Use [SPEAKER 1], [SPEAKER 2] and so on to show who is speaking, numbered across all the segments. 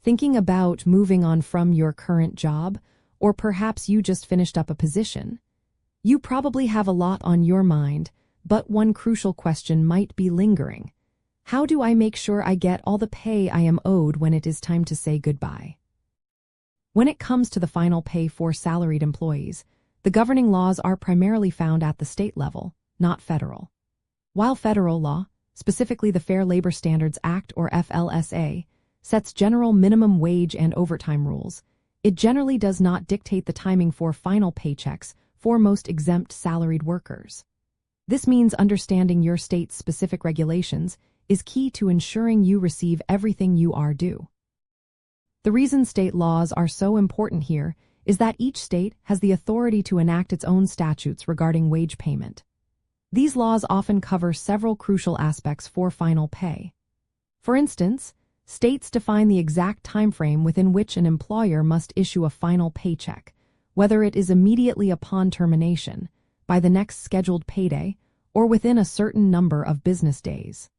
[SPEAKER 1] Thinking about moving on from your current job, or perhaps you just finished up a position? You probably have a lot on your mind, but one crucial question might be lingering. How do I make sure I get all the pay I am owed when it is time to say goodbye? When it comes to the final pay for salaried employees, the governing laws are primarily found at the state level, not federal. While federal law, specifically the Fair Labor Standards Act or FLSA, sets general minimum wage and overtime rules, it generally does not dictate the timing for final paychecks for most exempt salaried workers. This means understanding your state's specific regulations is key to ensuring you receive everything you are due. The reason state laws are so important here is that each state has the authority to enact its own statutes regarding wage payment. These laws often cover several crucial aspects for final pay. For instance, states define the exact time frame within which an employer must issue a final paycheck, whether it is immediately upon termination, by the next scheduled payday, or within a certain number of business days.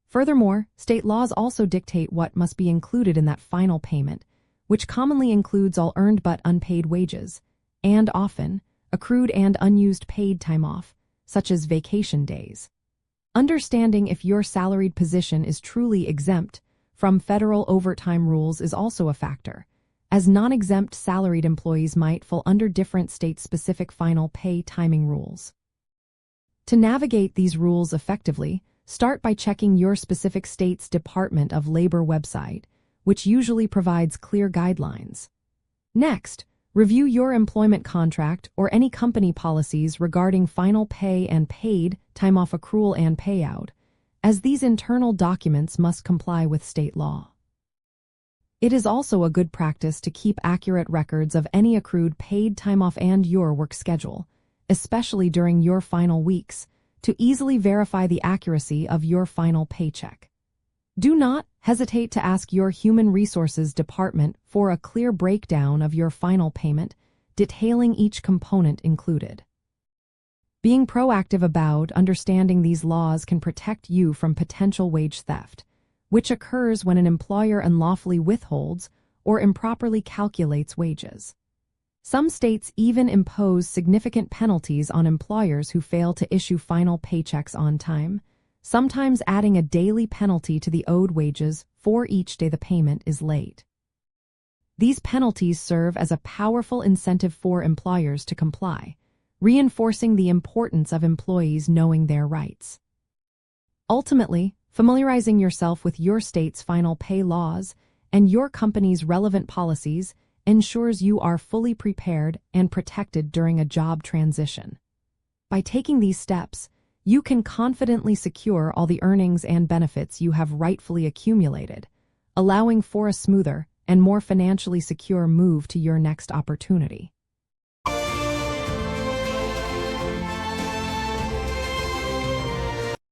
[SPEAKER 1] Furthermore, state laws also dictate what must be included in that final payment, which commonly includes all earned but unpaid wages, and often, accrued and unused paid time off, such as vacation days. Understanding if your salaried position is truly exempt from federal overtime rules is also a factor, as non-exempt salaried employees might fall under different state-specific final pay timing rules. To navigate these rules effectively, start by checking your specific state's Department of Labor website, which usually provides clear guidelines. Next, review your employment contract or any company policies regarding final pay and paid time off accrual and payout, as these internal documents must comply with state law. It is also a good practice to keep accurate records of any accrued paid time off and your work schedule, especially during your final weeks, to easily verify the accuracy of your final paycheck. Do not hesitate to ask your Human Resources Department for a clear breakdown of your final payment, detailing each component included. Being proactive about understanding these laws can protect you from potential wage theft, which occurs when an employer unlawfully withholds or improperly calculates wages. Some states even impose significant penalties on employers who fail to issue final paychecks on time, sometimes adding a daily penalty to the owed wages for each day the payment is late. These penalties serve as a powerful incentive for employers to comply, reinforcing the importance of employees knowing their rights. Ultimately, familiarizing yourself with your state's final pay laws and your company's relevant policies ensures you are fully prepared and protected during a job transition. By taking these steps, you can confidently secure all the earnings and benefits you have rightfully accumulated, allowing for a smoother and more financially secure move to your next opportunity.